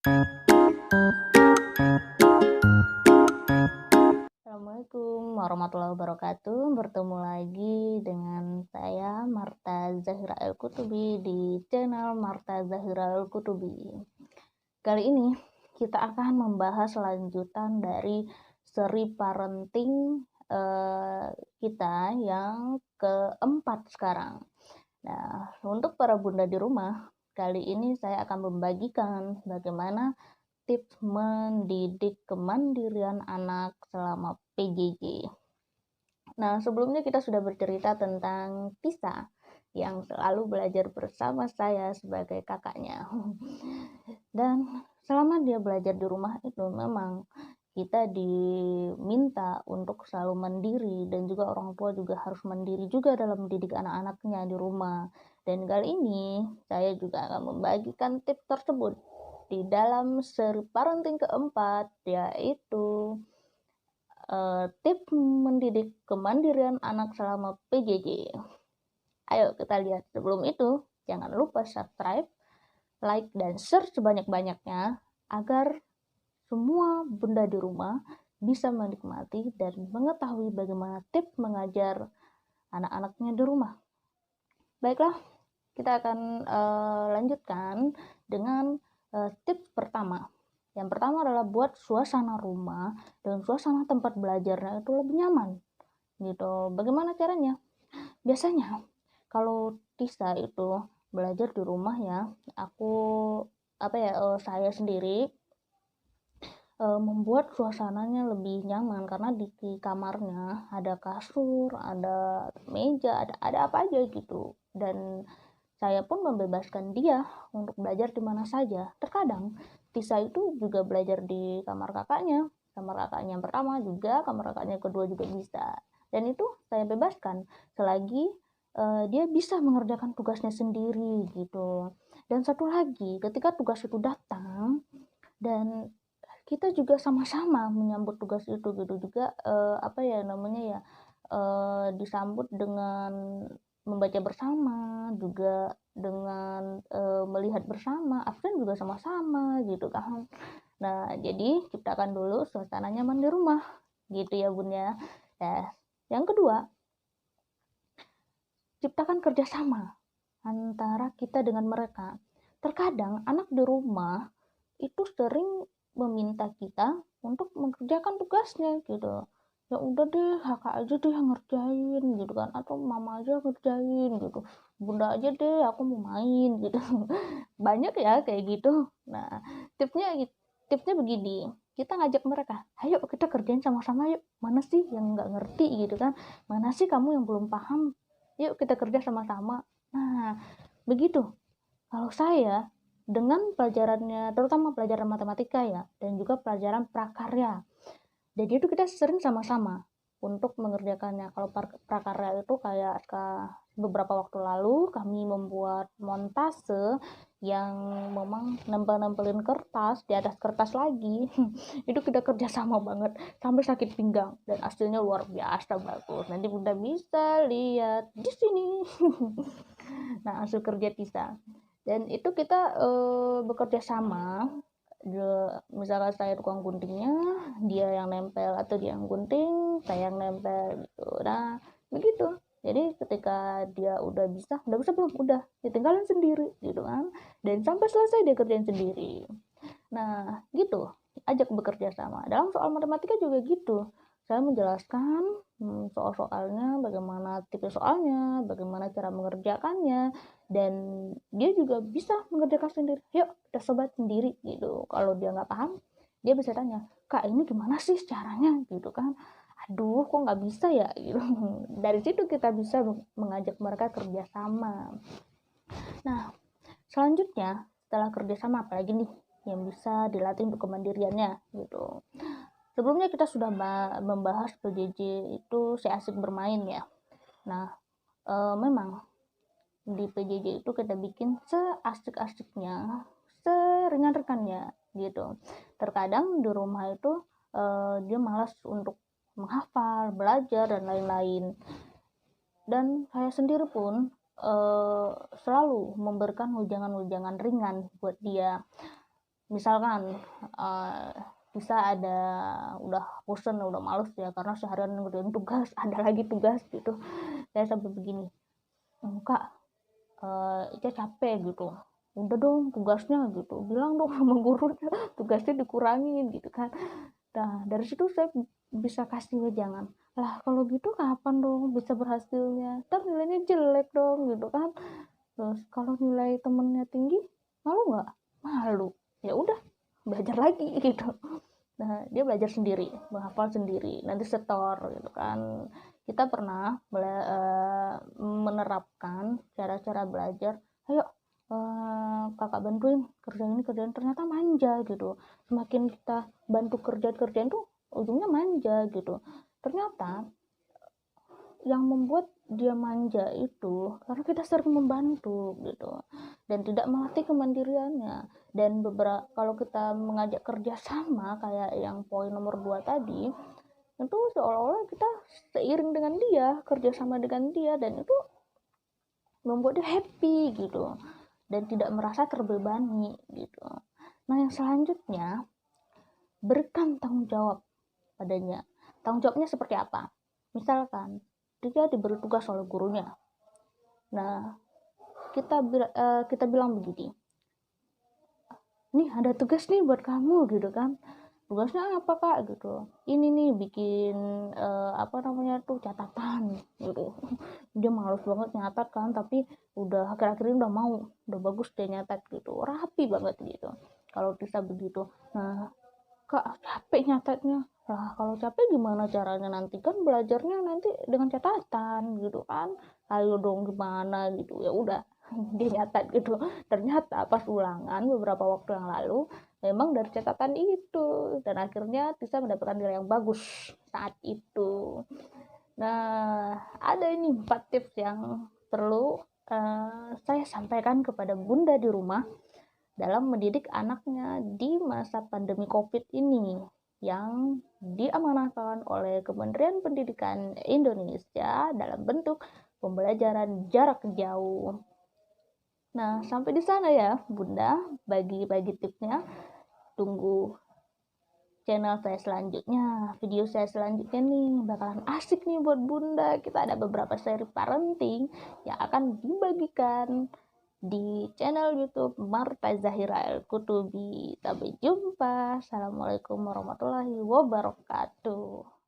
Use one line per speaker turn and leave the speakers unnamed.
Assalamualaikum warahmatullahi wabarakatuh. Bertemu lagi dengan saya Marta Zahira Al-Kutubi di channel Marta Zahira Al-Kutubi. Kali ini kita akan membahas lanjutan dari seri parenting kita yang keempat sekarang. Nah, untuk para bunda di rumah, kali ini saya akan membagikan bagaimana tips mendidik kemandirian anak selama PJJ. Nah, sebelumnya kita sudah bercerita tentang Tisa yang selalu belajar bersama saya sebagai kakaknya. Dan selama dia belajar di rumah itu memang kita diminta untuk selalu mandiri, dan juga orang tua juga harus mandiri juga dalam mendidik anak-anaknya di rumah. Dan kali ini saya juga akan membagikan tips tersebut di dalam seri parenting keempat, yaitu tips mendidik kemandirian anak selama PJJ. Ayo kita lihat. Sebelum itu, jangan lupa subscribe, like, dan share sebanyak-banyaknya agar semua bunda di rumah bisa menikmati dan mengetahui bagaimana tips mengajar anak-anaknya di rumah. Baiklah, kita akan lanjutkan dengan tips pertama. Yang pertama adalah buat suasana rumah dan suasana tempat belajarnya itu lebih nyaman. Gitu. Bagaimana caranya? Biasanya kalau Tisa itu belajar di rumah ya, saya sendiri membuat suasananya lebih nyaman karena di kamarnya ada kasur, ada meja, ada apa aja gitu. Dan saya pun membebaskan dia untuk belajar di mana saja. Terkadang Tisa itu juga belajar di kamar kakaknya yang pertama juga, kamar kakaknya yang kedua juga bisa. Dan itu saya bebaskan selagi dia bisa mengerjakan tugasnya sendiri gitu. Dan satu lagi, ketika tugas itu datang dan kita juga sama-sama menyambut tugas itu gitu juga, disambut dengan membaca bersama, juga dengan melihat bersama, absen juga sama-sama gitu kan. Nah, jadi ciptakan dulu suasana nyaman di rumah gitu ya bun ya. Ya, yang kedua, ciptakan kerjasama antara kita dengan mereka. Terkadang anak di rumah itu sering meminta kita untuk mengerjakan tugasnya gitu. Ya udah deh, kakak aja deh yang ngerjain gitu kan, atau mama aja ngerjain gitu, bunda aja deh, aku mau main gitu. Banyak ya kayak gitu. Nah, tipsnya begini, kita ngajak mereka, ayo kita kerjain sama-sama yuk, mana sih yang nggak ngerti gitu kan, mana sih kamu yang belum paham, yuk kita kerja sama-sama. Nah, begitu. Kalau saya dengan pelajarannya, terutama pelajaran matematika ya, dan juga pelajaran prakarya. Jadi itu kita sering sama-sama untuk mengerjakannya. Kalau prakarya itu kayak beberapa waktu lalu kami membuat montase yang memang nempel-nempelin kertas di atas kertas lagi. Itu kita kerja sama banget sampai sakit pinggang, dan hasilnya luar biasa bagus. Nanti Bunda bisa lihat di sini. Nah, hasil kerja Tisa. Dan itu kita bekerja sama. Misalkan saya tukang guntingnya, dia yang nempel, atau dia yang gunting, saya yang nempel gitu. Nah, begitu. Jadi ketika dia udah bisa belum, udah ditinggalin sendiri gitu kan. Dan sampai selesai dia kerjain sendiri. Nah, gitu. Ajak bekerja sama. Dalam soal matematika juga gitu. Saya menjelaskan soal-soalnya, bagaimana tipe soalnya, bagaimana cara mengerjakannya, dan dia juga bisa mengerjakan sendiri. Yuk, kita coba sendiri gitu. Kalau dia nggak paham, dia bisa tanya, Kak, ini gimana sih caranya gitu kan. Aduh, kok nggak bisa ya gitu. Dari situ kita bisa mengajak mereka kerjasama. Nah, selanjutnya setelah kerjasama apalagi nih yang bisa dilatih untuk kemandiriannya gitu. Sebelumnya kita sudah membahas PJJ itu asik bermain ya. Nah, memang di PJJ itu kita bikin seasik-asiknya, seringan-ringannya gitu. Terkadang di rumah itu dia malas untuk menghafal, belajar, dan lain-lain. Dan saya sendiri pun selalu memberikan wejangan-wejangan ringan buat dia. misalkan bisa ada udah bosen, udah males ya karena seharian ngerjain tugas, ada lagi tugas gitu, saya sampai begini, Kak, Ica capek gitu, udah dong tugasnya gitu, bilang dong sama gurunya tugasnya dikurangin gitu kan. Nah dari situ saya bisa kasih wejangan, lah kalau gitu kapan dong bisa berhasilnya, ntar nilainya jelek dong gitu kan. Terus kalau nilai temennya tinggi, malu nggak? Malu. Ya udah, belajar lagi gitu. Nah, dia belajar sendiri, menghafal sendiri, nanti setor gitu kan. Kita pernah menerapkan cara-cara belajar, ayo kakak bantuin kerjaan ini kerjaan, ternyata manja gitu. Semakin kita bantu kerjaan-kerjaan tuh ujungnya manja gitu. Ternyata yang membuat dia manja itu karena kita sering membantu gitu dan tidak melatih kemandiriannya. Dan beberapa kalau kita mengajak kerja sama kayak yang poin nomor 2 tadi, itu seolah-olah kita seiring dengan dia, kerjasama dengan dia, dan itu membuat dia happy gitu dan tidak merasa terbebani gitu. Nah yang selanjutnya, berikan tanggung jawab padanya. Tanggung jawabnya seperti apa? Misalkan dia diberi tugas oleh gurunya. Nah, kita bilang begini, nih ada tugas nih buat kamu gitu kan. Tugasnya apa kak gitu? Ini nih bikin apa namanya tuh catatan gitu. Dia males banget nyatat kan, tapi udah akhir-akhir ini udah bagus dia nyatat gitu, rapi banget gitu. Kalau bisa begitu. Nah, kak capek nyatetnya, lah kalau capek gimana caranya, nanti kan belajarnya nanti dengan catatan gitu kan, ayo dong gimana gitu. Ya udah dia nyatat gitu, ternyata pas ulangan beberapa waktu yang lalu memang dari catatan itu, dan akhirnya bisa mendapatkan nilai yang bagus saat itu. Nah ada ini 4 tips yang perlu saya sampaikan kepada bunda di rumah dalam mendidik anaknya di masa pandemi COVID ini yang diamanahkan oleh Kementerian Pendidikan Indonesia dalam bentuk pembelajaran jarak jauh. Nah, sampai di sana ya, Bunda, bagi-bagi tipsnya. Tunggu channel saya selanjutnya, video saya selanjutnya nih bakalan asik nih buat Bunda. Kita ada beberapa seri parenting yang akan dibagikan di channel YouTube Marta Zahira El Kutubi. Sampai jumpa. Assalamualaikum warahmatullahi wabarakatuh.